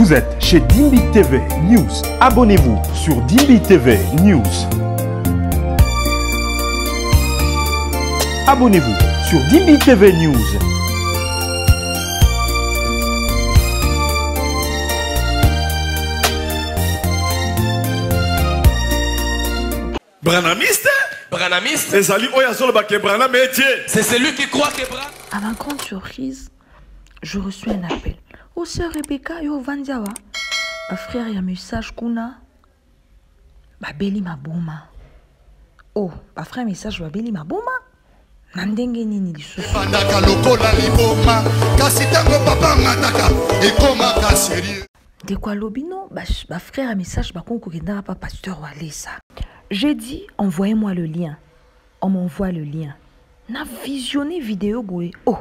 Vous êtes chez Dimbi TV News. Abonnez-vous sur Dimbi TV News. Abonnez-vous sur Dimbi TV News. Branamiste? Branamiste? C'est celui qui croit que Branham. À ma grande surprise, je reçois un appel. Oh, sœur Rebecca, yo Vandiawa. Ma frère, il y a un message kuna. Babeli maboma. Oh, ma frère, message babeli maboma. Nandenge nini lisusu. Bandaka lokola liboma. Kasi tango papa ngataka. Ekoma ka sérieux. De quoi lobino? Ba frère, un message ba konko kenda pa pasteur Walesa. J'ai dit, envoyez-moi le lien. On m'envoie le lien. N'a visionné vidéo boué. Oh.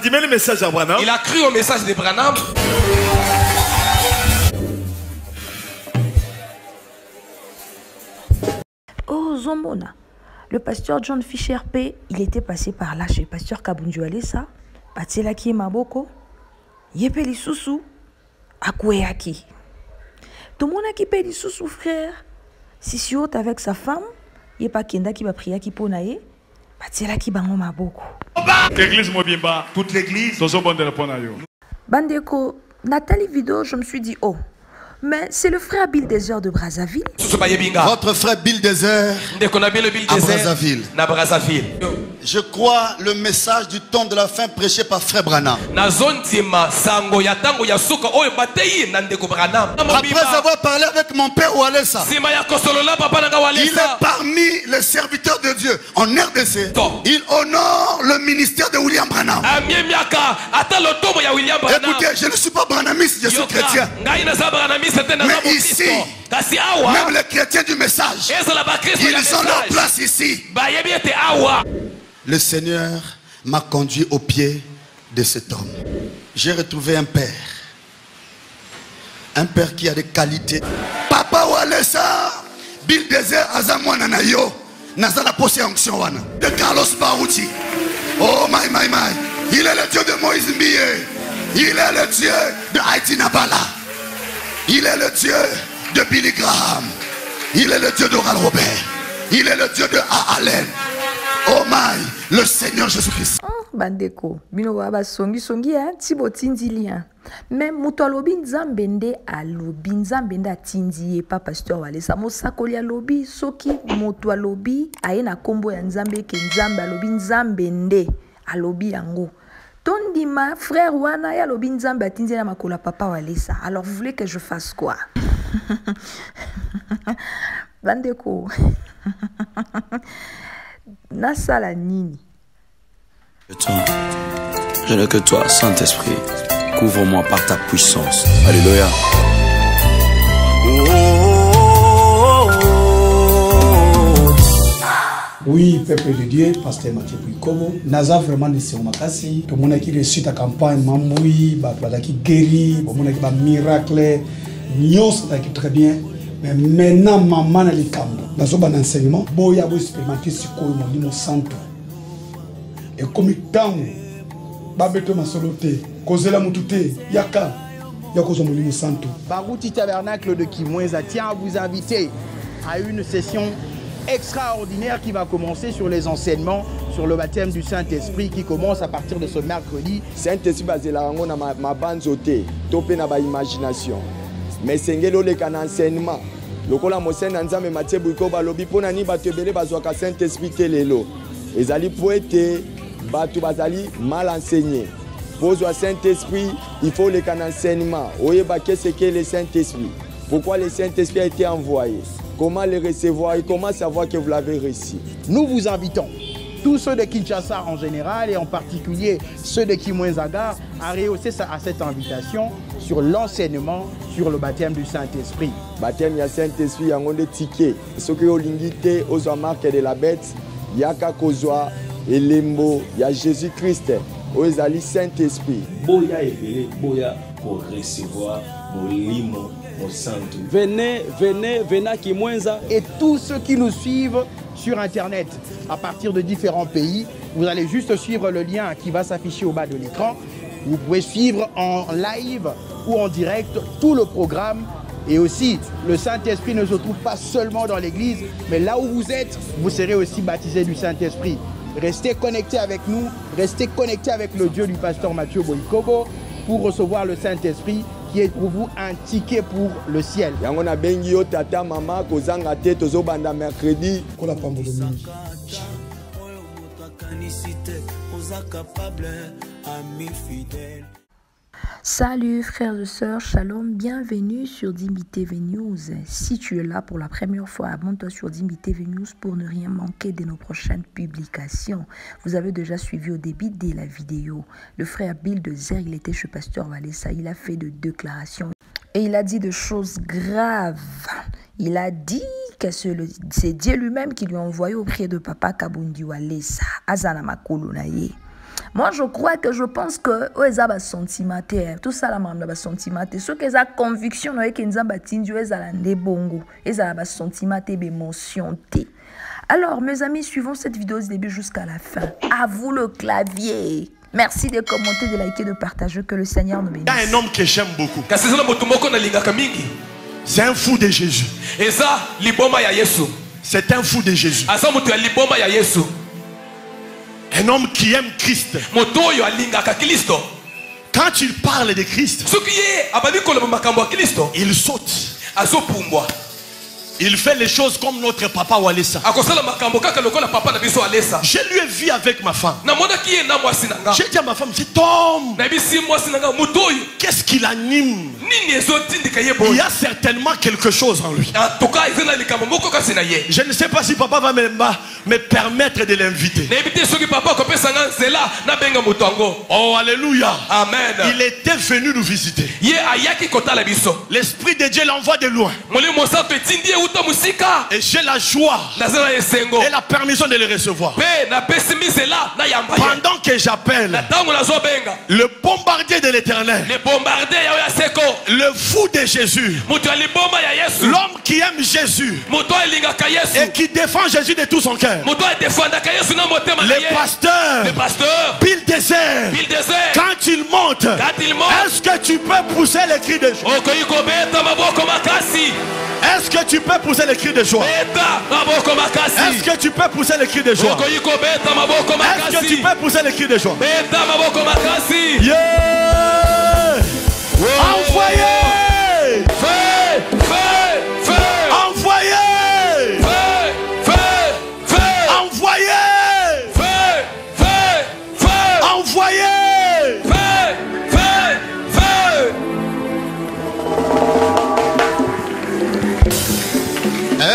Dis-moi le message à Branham. Il a cru au message de Branham. Oh, Zomona. Le pasteur John Fisher P, il était passé par là chez le pasteur Kabundu Alessa. Patela ki maboko. Yepeli sousou. Akweyaki. Tout le monde a qui paye sousou, frère. Si tu es avec sa femme, il n'y a pas kenda qui va prier qui ponaye. Patela ki bango maboko. L'église Mobimba, toute l'église, sont bonnes de répondre à eux. Bandeko, Nathalie Vidéo, je me suis dit, oh, mais c'est le frère Bill Desert de Brazzaville. Votre frère Bill Desert à Brazzaville. Je crois le message du temps de la fin prêché par frère Branham. Après avoir parlé avec mon père Walesa, il est parmi les serviteurs de Dieu en RDC. Il honore le ministère de William Branham. Écoutez, je ne suis pas branhamiste, je suis chrétien. Mais ici, même les chrétiens du message, ils ont leur place ici. Le Seigneur m'a conduit au pied de cet homme. J'ai retrouvé un père qui a des qualités. Papa Walesa, Bill Desert, Azamwana Nayo, Nazala Posé Onction Wana, de Carlos Barouti. Oh my. Il est le Dieu de Moïse Mbiye. Il est le Dieu de Haïti Nabala. Il est le Dieu de Billy Graham. Il est le Dieu d'Oral Robert. Il est le Dieu de A. Allen. Oh my, le Seigneur Jésus-Christ. Bandeko, bino baba songi tibo tindili hein. Mais muto alobi nzambende alobi nzambende atindi pa pasteur Walesa mosakoli alobi soki muto alobi ayena kombo ya nzambe ke nzambe alobi nzambende alobi yango. Tondima frère wana ya alobi nzambe atindi na makola papa Walesa. Alors vous voulez que je fasse quoi? Bandeko. Nasala nini. Je n'ai que toi, Saint-Esprit. Couvre-moi par ta puissance. Alléluia. Oui, peuple de Dieu, pasteur Mathieu Pouikovo. Naza vraiment de ce makasi. Tout le monde qui réussit ta campagne, Mamoui, qui guérit, tout le monde qui a miracle. Nyon, c'est très bien. Mais maintenant, maman, elle est calme. Dans ce bon enseignement, boya vous expérimenter ce qu'on m'a dit mon santo. Et comme tant, babeto ma soloté, kozela mutute, yaka, yakozo mon santo. Barouti Tabernacle de Kimwenza tient à vous inviter à une session extraordinaire qui va commencer sur les enseignements sur le baptême du Saint-Esprit qui commence à partir de ce mercredi. Saint-Esprit basé la rango na ma banzoté, topé na ba imagination. Mais sengelo le kan enseignement. Lokola mosena nzambe Mathieu Pouikovo balobi pona ni batebele bazwaka Saint-Esprit telelo. Ezali poete batu bazali mal enseigné. Pour Saint-Esprit, il faut le can enseignement. Oyeba qu'est-ce que le Saint-Esprit? Pourquoi le Saint-Esprit a été envoyé? Comment le recevoir et comment savoir que vous l'avez reçu? Nous vous invitons, tous ceux de Kinshasa en général et en particulier ceux de Kimwenzaga, à rehausser à cette invitation sur l'enseignement sur le baptême du Saint-Esprit. Baptême du Saint-Esprit, il y a un ticket. Ce que vous l'invitez aux marques de la bête, il y a Kakozwa et Lembo, il y a Jésus-Christ, aux alliés Saint-Esprit. Boya et Bélé, Boya pour recevoir nos limos. Venez à Kimwenza. Et tous ceux qui nous suivent sur Internet à partir de différents pays, vous allez juste suivre le lien qui va s'afficher au bas de l'écran. Vous pouvez suivre en live ou en direct tout le programme. Et aussi, le Saint-Esprit ne se trouve pas seulement dans l'église, mais là où vous êtes, vous serez aussi baptisés du Saint-Esprit. Restez connectés avec nous, restez connectés avec le Dieu du pasteur Mathieu Boykobo pour recevoir le Saint-Esprit qui est pour vous un ticket pour le ciel. Yango na bengi yo tata mama kozanga te tozobanda mercredi. Kola pambolo mingi. Salut frères et sœurs, shalom, bienvenue sur Dimbi TV News. Si tu es là pour la première fois, abonne-toi sur Dimbi TV News pour ne rien manquer de nos prochaines publications. Vous avez déjà suivi au début de la vidéo. Le frère Bill Dezer, il était chez Pasteur Walesa, il a fait de déclarations et il a dit de choses graves. Il a dit que c'est Dieu lui-même qui lui a envoyé auprès de Papa Kabundi Walesa, Azana Makolo Naye. Moi, je pense que Oezaba sentimentaire, tout ça la mamla sentimentaire, ce que la conviction est que Nzamba tindio ezala ndebongo, ezala sentimentaire émotion té. Alors, mes amis, suivons cette vidéo du début jusqu'à la fin. À vous le clavier. Merci de commenter, de liker, de partager, que le Seigneur nous bénisse. Il y a un homme que j'aime beaucoup. C'est un fou de Jésus. C'est un fou de Jésus. Un homme qui aime Christ. Quand il parle de Christ, il saute. Il fait les choses comme notre papa Walesa. Je lui ai vu avec ma femme. J'ai dit à ma femme, cet homme, qu'est-ce qu'il anime? Il y a certainement quelque chose en lui. Je ne sais pas si papa va me permettre de l'inviter. Oh, alléluia. Amen. Il était venu nous visiter. L'Esprit de Dieu l'envoie de loin. Et j'ai la joie et la permission de le recevoir. Pendant que j'appelle le bombardier de l'Éternel, le fou de Jésus, l'homme qui aime Jésus et qui défend Jésus de tout son cœur, le pasteur Bill Dezer, quand il monte, est-ce que tu peux pousser les cris de joie? Est-ce que tu peux pousser les cris de joie? Est-ce que tu peux pousser les cris de joie? Est-ce que tu peux pousser les cris de joie? Yeah! Envoyez! Envoyez! Envoyez!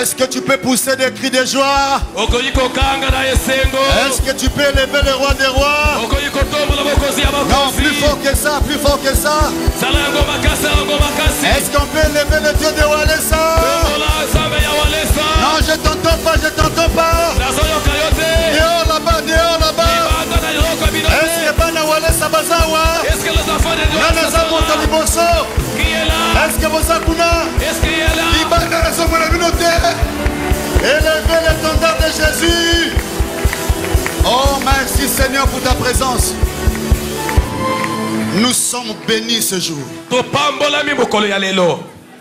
Est-ce que tu peux pousser des cris de joie? Est-ce que tu peux lever le roi des rois? Non, plus fort que ça, plus fort que ça. Est-ce qu'on peut lever le Dieu de Walesa? Non, je t'entends pas, je t'entends pas. Dehors là-bas, dehors là-bas. Est-ce que Bana Walesa Bazawa? Nana Zamonta Liboso? Est-ce que vous akuna? Libana la somme la communauté. Élevez l'étendard de Jésus. Oh, merci Seigneur pour ta présence. Nous sommes bénis ce jour.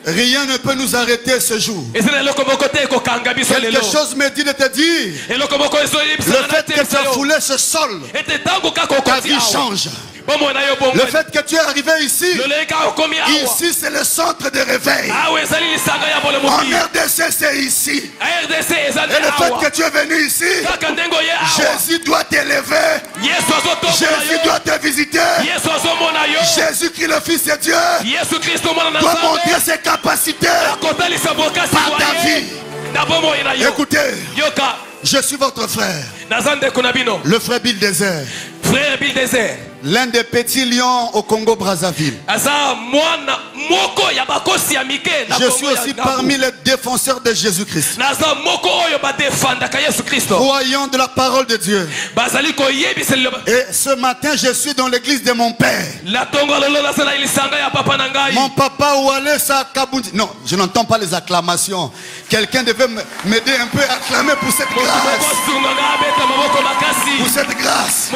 Rien ne peut nous arrêter ce jour. Quelque chose me dit de te dire. Le fait que tu as foulé ce sol, ta vie change. Le fait que tu es arrivé ici, ici c'est le centre de réveil. En RDC c'est ici. Et le fait que tu es venu ici, Jésus doit t'élever. Jésus doit te visiter. Jésus-Christ le Fils de Dieu doit montrer ses capacités par ta vie. Écoutez, je suis votre frère, le frère Bill Dezer. L'un des petits lions au Congo Brazzaville. Je suis aussi parmi les défenseurs de Jésus-Christ, croyant de la parole de Dieu. Et ce matin je suis dans l'église de mon père. Mon papa Walesa Kabundi. Non, je n'entends pas les acclamations. Quelqu'un devait m'aider un peu à acclamer pour cette grâce. Pour cette grâce.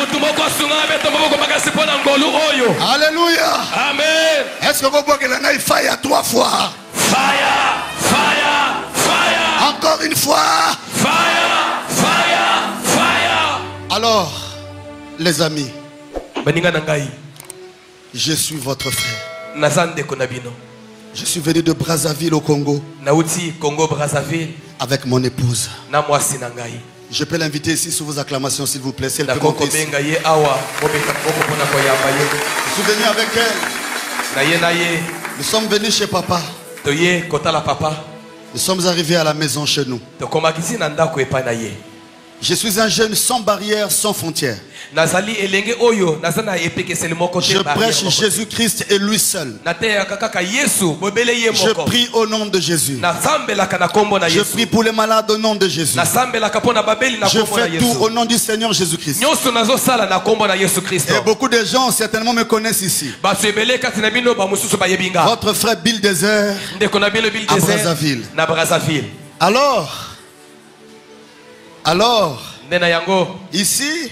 Alléluia. Amen. Est-ce que vous voyez que la faille à 3 fois? Fire, fire, fire. Encore une fois. Fire, fire, fire. Alors, les amis, je suis votre frère. Je suis venu de Brazzaville au Congo avec mon épouse. Je peux l'inviter ici sous vos acclamations, s'il vous plaît. Je suis venu avec elle. Nous sommes venus chez papa. Nous sommes arrivés à la maison chez nous. Je suis un jeune sans barrière, sans frontières. Je prêche Jésus-Christ et lui seul. Je prie au nom de Jésus. Je prie pour les malades au nom de Jésus. Je fais tout au nom du Seigneur Jésus-Christ. Et beaucoup de gens certainement me connaissent ici. Votre frère Bill Desert à Brazzaville. Alors, ici,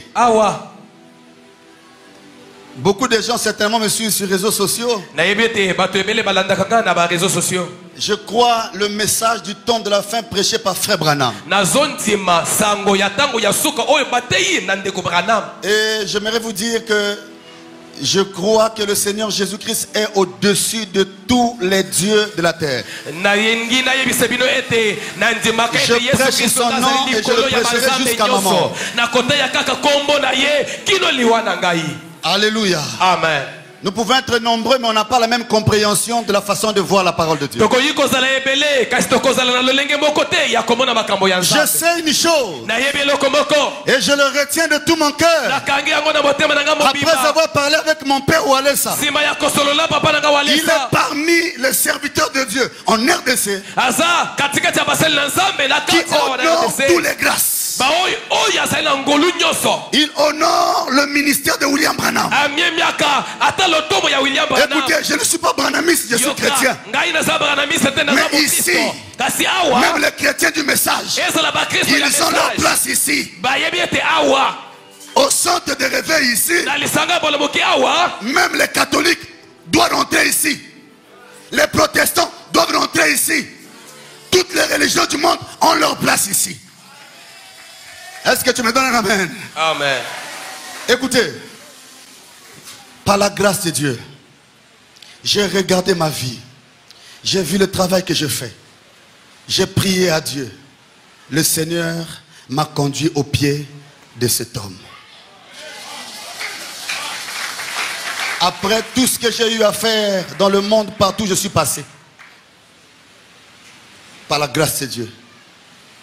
beaucoup de gens certainement me suivent sur les réseaux sociaux. Je crois le message du temps de la fin prêché par Frère Branham. Et j'aimerais vous dire que je crois que le Seigneur Jésus-Christ est au-dessus de tous les dieux de la terre. Je prêche son nom et je le prêcherai jusqu'à ma mort. Alléluia. Amen. Nous pouvons être nombreux, mais on n'a pas la même compréhension de la façon de voir la parole de Dieu. Je sais une chose, et je le retiens de tout mon cœur. Après avoir parlé avec mon père Walesa, il est parmi les serviteurs de Dieu en RDC qui honore toutes les grâces. Il honore le ministère de William Branham. Écoutez, je ne suis pas branhamiste, je suis chrétien. Mais ici, même les chrétiens du message, ils ont leur place ici. Au centre de réveil ici, même les catholiques doivent rentrer ici. Les protestants doivent rentrer ici. Toutes les religions du monde ont leur place ici. Est-ce que tu me donnes un amen? Amen. Écoutez, par la grâce de Dieu, j'ai regardé ma vie. J'ai vu le travail que je fais. J'ai prié à Dieu. Le Seigneur m'a conduit au pied de cet homme. Après tout ce que j'ai eu à faire dans le monde, partout où je suis passé, par la grâce de Dieu,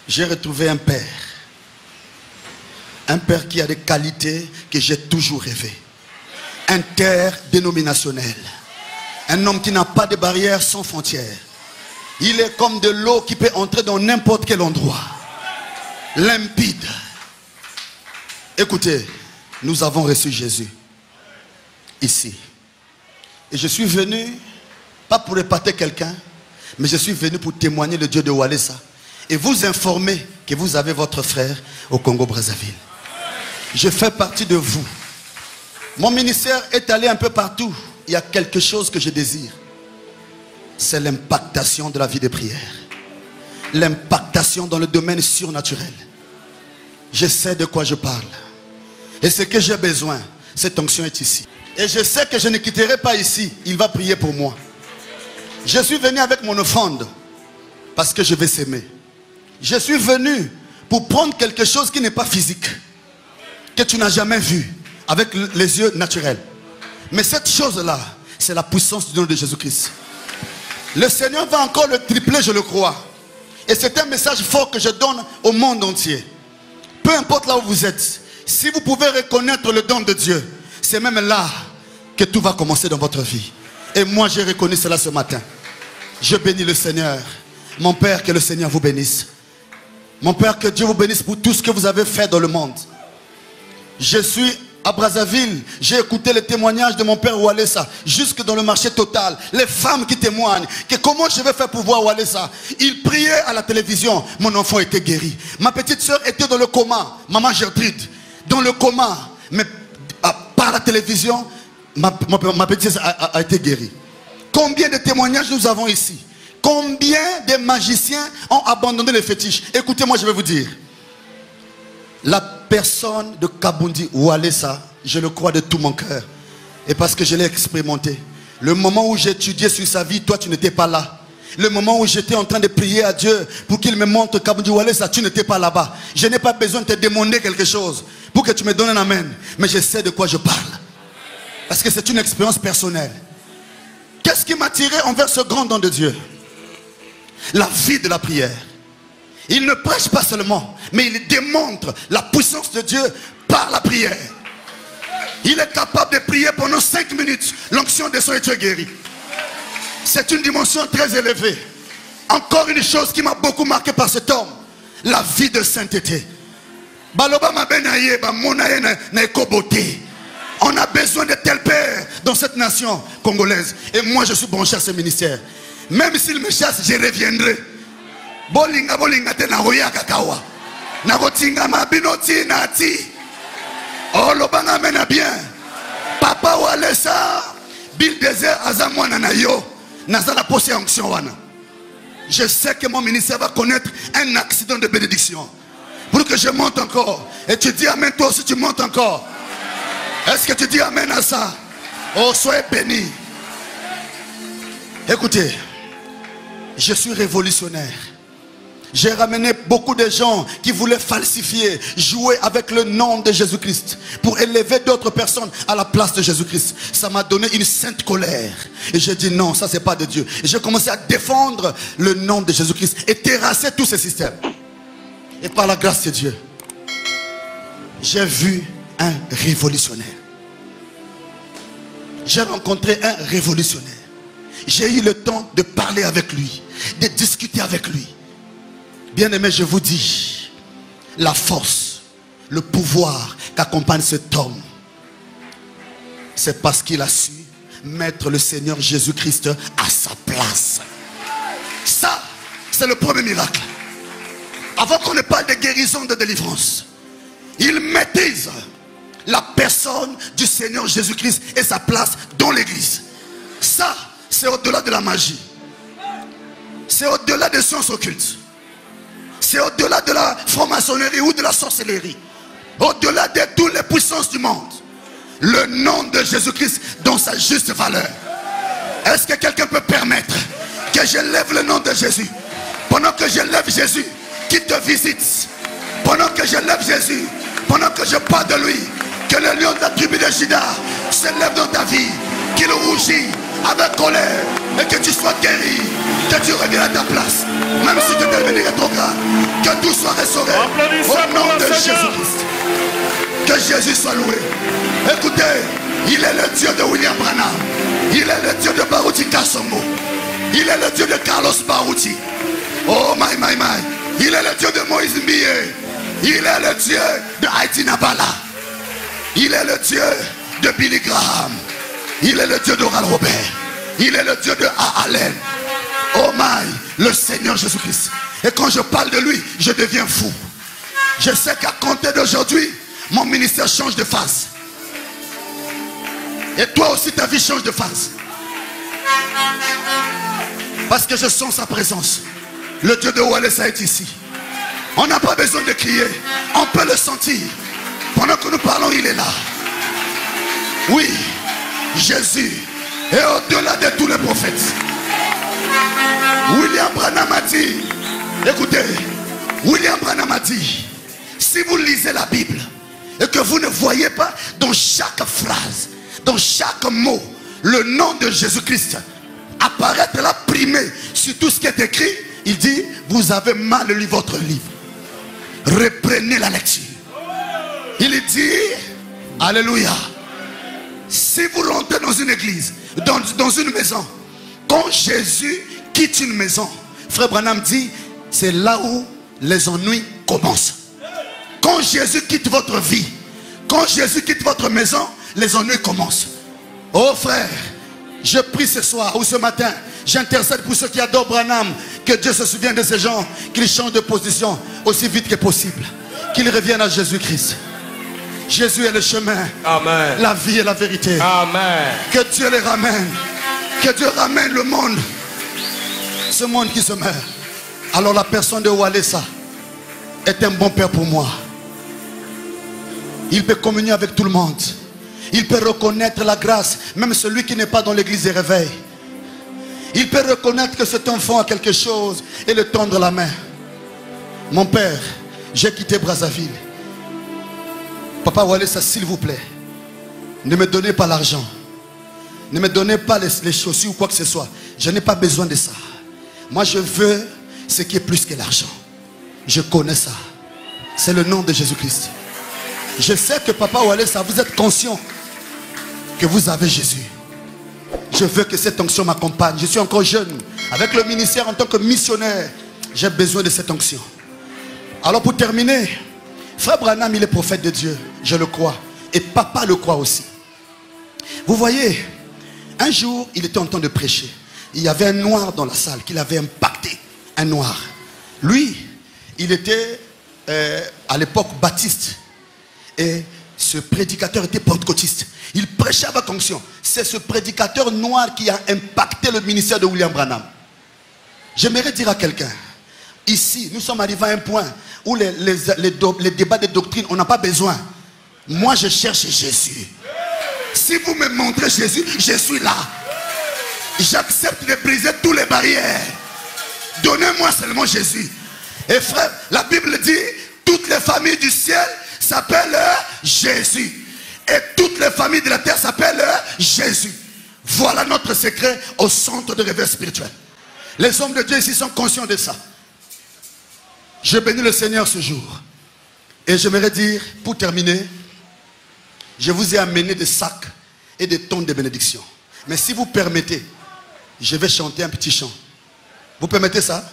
j'ai retrouvé un père. Un père qui a des qualités que j'ai toujours rêvé. Interdénominationnel. Un homme qui n'a pas de barrière sans frontières. Il est comme de l'eau qui peut entrer dans n'importe quel endroit. Limpide. Écoutez, nous avons reçu Jésus. Ici. Et je suis venu, pas pour épater quelqu'un, mais je suis venu pour témoigner le Dieu de Walesa. Et vous informer que vous avez votre frère au Congo-Brazzaville. Je fais partie de vous. Mon ministère est allé un peu partout. Il y a quelque chose que je désire. C'est l'impactation de la vie de prière. L'impactation dans le domaine surnaturel. Je sais de quoi je parle. Et ce que j'ai besoin, cette onction est ici. Et je sais que je ne quitterai pas ici. Il va prier pour moi. Je suis venu avec mon offrande parce que je vais s'aimer. Je suis venu pour prendre quelque chose qui n'est pas physique, que tu n'as jamais vu avec les yeux naturels. Mais cette chose-là, c'est la puissance du nom de Jésus-Christ. Le Seigneur va encore le tripler, je le crois. Et c'est un message fort que je donne au monde entier. Peu importe là où vous êtes, si vous pouvez reconnaître le don de Dieu, c'est même là que tout va commencer dans votre vie. Et moi, j'ai reconnu cela ce matin. Je bénis le Seigneur. Mon Père, que le Seigneur vous bénisse. Mon Père, que Dieu vous bénisse pour tout ce que vous avez fait dans le monde. Je suis à Brazzaville, j'ai écouté les témoignages de mon père Walesa, jusque dans le marché total. Les femmes qui témoignent que comment je vais faire pour voir Walesa. Il priait à la télévision, mon enfant était guéri. Ma petite soeur était dans le coma, maman Gertrude, dans le coma. Mais par la télévision, ma petite soeur a été guérie. Combien de témoignages nous avons ici? Combien de magiciens ont abandonné les fétiches? Écoutez-moi, je vais vous dire. La personne de Kabundi Walesa, je le crois de tout mon cœur. Et parce que je l'ai expérimenté. Le moment où j'étudiais sur sa vie, toi tu n'étais pas là. Le moment où j'étais en train de prier à Dieu pour qu'il me montre Kabundi Walesa, tu n'étais pas là-bas. Je n'ai pas besoin de te demander quelque chose pour que tu me donnes un amen. Mais je sais de quoi je parle. Parce que c'est une expérience personnelle. Qu'est-ce qui m'a tiré envers ce grand don de Dieu? La vie de la prière. Il ne prêche pas seulement, mais il démontre la puissance de Dieu par la prière. Il est capable de prier pendant 5 minutes. L'onction descend et tu es guéri. C'est une dimension très élevée. Encore une chose qui m'a beaucoup marqué par cet homme. La vie de sainteté. On a besoin de tel père dans cette nation congolaise. Et moi je suis branché à ce ministère. Même s'il me chasse, je reviendrai. Bolinga bolinga te na roya kakawa. Na rotinga mabinoti na ti. Oh lobanga mena bien. Papa Walesa Bill Désert azamwana na yo. Nazala posé onction wana. Je sais que mon ministère va connaître un accident de bénédiction. Pour que je monte encore. Et tu dis amen toi aussi tu montes encore. Est-ce que tu dis amen à ça? Oh soyez bénis. Écoutez. Je suis révolutionnaire. J'ai ramené beaucoup de gens qui voulaient falsifier, jouer avec le nom de Jésus-Christ pour élever d'autres personnes à la place de Jésus-Christ. Ça m'a donné une sainte colère. Et j'ai dit non, ça c'est pas de Dieu. Et j'ai commencé à défendre le nom de Jésus-Christ et terrasser tous ces systèmes. Et par la grâce de Dieu, j'ai vu un révolutionnaire. J'ai rencontré un révolutionnaire. J'ai eu le temps de parler avec lui, de discuter avec lui. Bien aimé, je vous dis, la force, le pouvoir qu'accompagne cet homme, c'est parce qu'il a su mettre le Seigneur Jésus-Christ à sa place. Ça, c'est le premier miracle. Avant qu'on ne parle de guérison, de délivrance, il maîtrise la personne du Seigneur Jésus-Christ et sa place dans l'église. Ça, c'est au-delà de la magie. C'est au-delà des sciences occultes. C'est au-delà de la franc-maçonnerie ou de la sorcellerie. Au-delà de toutes les puissances du monde. Le nom de Jésus-Christ dans sa juste valeur. Est-ce que quelqu'un peut permettre que je lève le nom de Jésus? Pendant que je lève Jésus, qui te visite. Pendant que je lève Jésus, pendant que je parle de lui, que le lion de la tribu de Juda se lève dans ta vie, qu'il rougit avec colère et que tu sois guéri, que tu reviennes à ta place, même si tu es devenu rétrograde, que tout soit restauré au nom de Jésus-Christ. Que Jésus soit loué. Écoutez, il est le Dieu de William Branham, il est le Dieu de Baruti Kasongo, il est le Dieu de Carlos Baruti. Oh my. Il est le Dieu de Moïse Mie, il est le Dieu de Haïti Nabala, il est le Dieu de Billy Graham, il est le Dieu d'Oral Robert, il est le Dieu de A. Allen. Oh my, le Seigneur Jésus-Christ. Et quand je parle de lui, je deviens fou. Je sais qu'à compter d'aujourd'hui, mon ministère change de phase. Et toi aussi, ta vie change de phase. Parce que je sens sa présence. Le Dieu de Walesa est ici. On n'a pas besoin de crier. On peut le sentir. Pendant que nous parlons, il est là. Oui, Jésus est au-delà de tous les prophètes. William Branham a dit, écoutez, William Branham a dit, si vous lisez la Bible et que vous ne voyez pas dans chaque phrase, dans chaque mot, le nom de Jésus-Christ apparaître là primé sur tout ce qui est écrit, il dit, vous avez mal lu votre livre. Reprenez la lecture. Il dit, alléluia, si vous rentrez dans une église, dans une maison, quand Jésus quitte une maison, frère Branham dit, c'est là où les ennuis commencent. Quand Jésus quitte votre vie, Quand Jésus quitte votre maison, les ennuis commencent. Oh frère, je prie ce soir ou ce matin, j'intercède pour ceux qui adorent Branham, que Dieu se souvienne de ces gens, qu'ils changent de position aussi vite que possible, qu'ils reviennent à Jésus-Christ. Jésus est le chemin, amen, la vie et la vérité. Amen. Que Dieu les ramène, que Dieu ramène le monde, ce monde qui se meurt. Alors la personne de Walesa est un bon père pour moi. Il peut communier avec tout le monde. Il peut reconnaître la grâce, même celui qui n'est pas dans l'église des réveils. Il peut reconnaître que cet enfant a quelque chose et le tendre la main. Mon père, j'ai quitté Brazzaville. Papa Walesa, s'il vous plaît, ne me donnez pas l'argent. Ne me donnez pas les chaussures ou quoi que ce soit. Je n'ai pas besoin de ça. Moi, je veux ce qui est plus que l'argent. Je connais ça. C'est le nom de Jésus-Christ. Je sais que Papa Walesa, vous êtes conscient que vous avez Jésus. Je veux que cette onction m'accompagne. Je suis encore jeune. Avec le ministère en tant que missionnaire, j'ai besoin de cette onction. Alors pour terminer, Frère Branham, il est prophète de Dieu. Je le crois. Et Papa le croit aussi. Vous voyez, un jour, il était en train de prêcher. Il y avait un noir dans la salle qui l'avait impacté. Un noir. Lui, il était à l'époque baptiste. Et ce prédicateur était pentecôtiste. Il prêchait avec onction. C'est ce prédicateur noir qui a impacté le ministère de William Branham. J'aimerais dire à quelqu'un, ici, nous sommes arrivés à un point où les débats de doctrine, on n'a pas besoin. Moi, je cherche Jésus. Si vous me montrez Jésus, je suis là. J'accepte de briser toutes les barrières. Donnez-moi seulement Jésus. Et frère, la Bible dit, toutes les familles du ciel s'appellent Jésus. Et toutes les familles de la terre s'appellent Jésus. Voilà notre secret au centre de réveil spirituel. Les hommes de Dieu ici sont conscients de ça. Je bénis le Seigneur ce jour. Et j'aimerais dire, pour terminer, je vous ai amené des sacs et des tonnes de bénédictions. Mais si vous permettez, je vais chanter un petit chant. Vous permettez ça?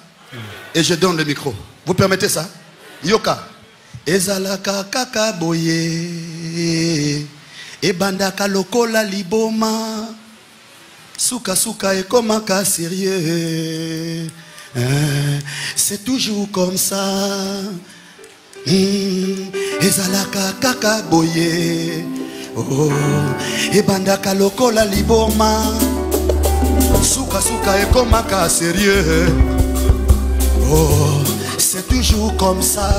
Et je donne le micro. Vous permettez ça? Yoka. Ezalaka kaka boye ebandaka lokola liboma suka suka ekomaka sérieux. C'est toujours comme ça. Ezalaka kaka boye oh ebandaka lokola liboma suka suka ekomaka sérieux. Oh, c'est toujours comme ça.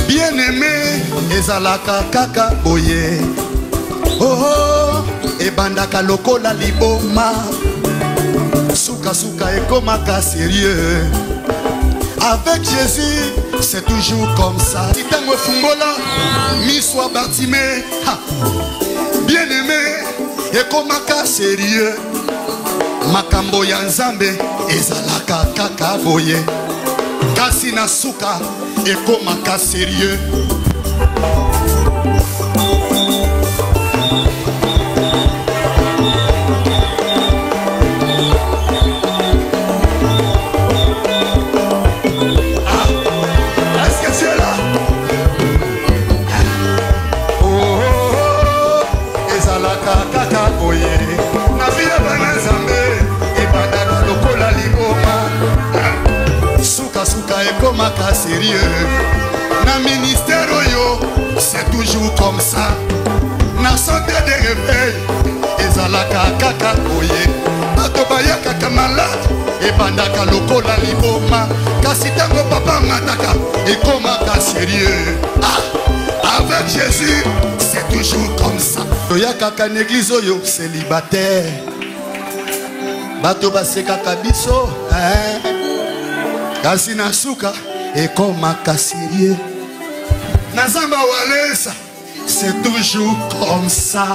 Bien-aimé, ezalaka kaka boye oh, ebandaka lokola liboma suka suka ekomaka sérieux. Avec Jésus, c'est toujours comme ça. Titango fungola, miswa Bartimée. Bien-aimé, ekomaka sérieux. Makambo ya Nzambe, ezalaka kaka boye. Kasi na suka ekomaka sérieux. Est-ce que tu es là? Oh, ezalaka kaka boye. Na vie bana Nzambe, ebandaka lokola liboma. Suka suka ekomaka sérieux. Na ministère oyo, c'est toujours comme ça. Na santé de réveil, ezalaka kaka boye. Bato bayaka malade, ebandaka lokola liboma. Kasi tango papa mataka, ekomaka sérieux. Ah, avec Jésus, c'est toujours comme ça. Toyaka n'église oyo, célibataire. Bato basekaka biso, kasi na suka ekomaka sérieux. Nazamba Walesa, c'est toujours comme ça.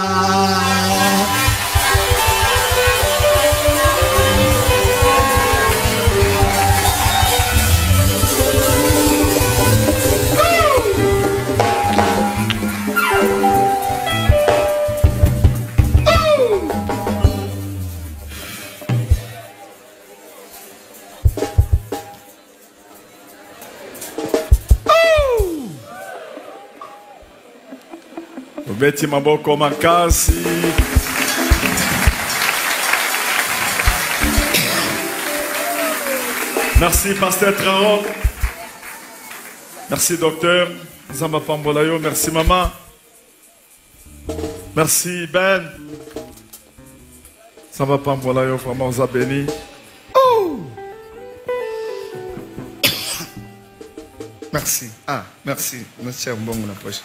Beti Maboko Makasi. Merci, Pasteur Traoré. Merci, docteur. Zamba Pambolayo. Merci, maman. Merci, Ben. Zamba Pambolayo, vraiment, on vous a béni. Oh! Merci. Ah, merci. Merci à bon mon approche.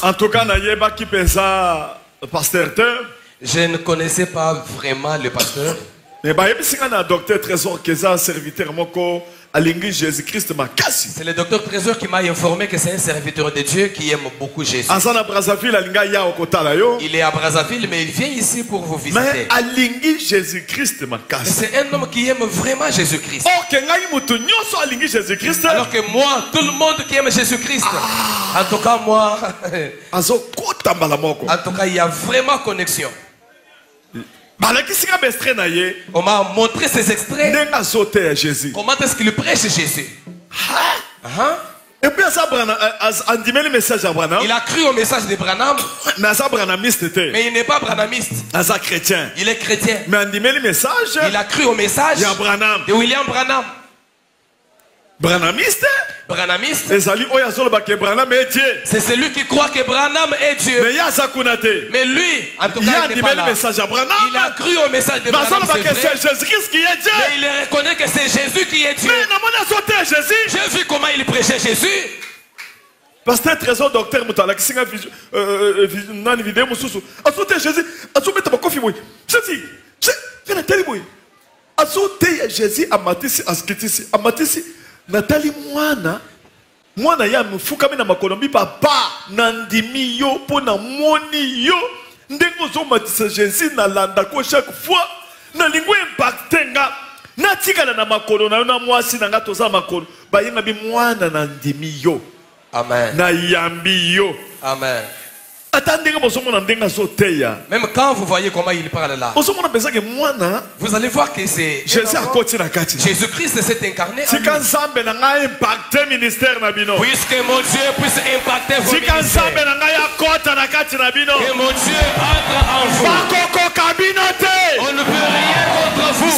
En tout cas, pasteur. Je ne connaissais pas vraiment le pasteur. Mais docteur Trésor serviteur Jésus-Christ. C'est le docteur Trésor qui m'a informé que c'est un serviteur de Dieu qui aime beaucoup Jésus. Il est à Brazzaville, mais il vient ici pour vous visiter. C'est un homme qui aime vraiment Jésus-Christ. Alors que moi, tout le monde qui aime Jésus-Christ. En tout cas, moi. En tout cas, il y a vraiment connexion. On m'a montré ces extraits. Comment est-ce qu'il prêche Jésus? Et puis, il a cru au message de Branham. Mais il n'est pas branhamiste. Il est chrétien. Il a cru au message de William Branham. Branhamiste? C'est celui qui croit que Branham est Dieu. Mais lui, en tout cas, il n'est pas là. Il a cru au message de Branham. Mais il reconnaît que c'est Jésus qui est Dieu. J'ai vu comment il prêchait Jésus. Pasteur Trésor, docteur Moutala, qui a une vidéo, Jésus. Jésus a matisi Nathalie mwana ya mfukami na makonombi papa nandimi yo pona moni yo ndengo zo matisa Jésus na landa ko chaque fois na lingwe impactenga na tikala na makolo na na mwasi na ngato za makolo bayinga bi mwana nandimi yo. Amen. Na yambi yo. Amen. Même quand vous voyez comment il parle là, vous allez voir que c'est Jésus-Christ s'est incarné. Puisque mon Dieu puisse impacter vos ministères. Que mon Dieu entre en vous. On ne peut rien contre vous.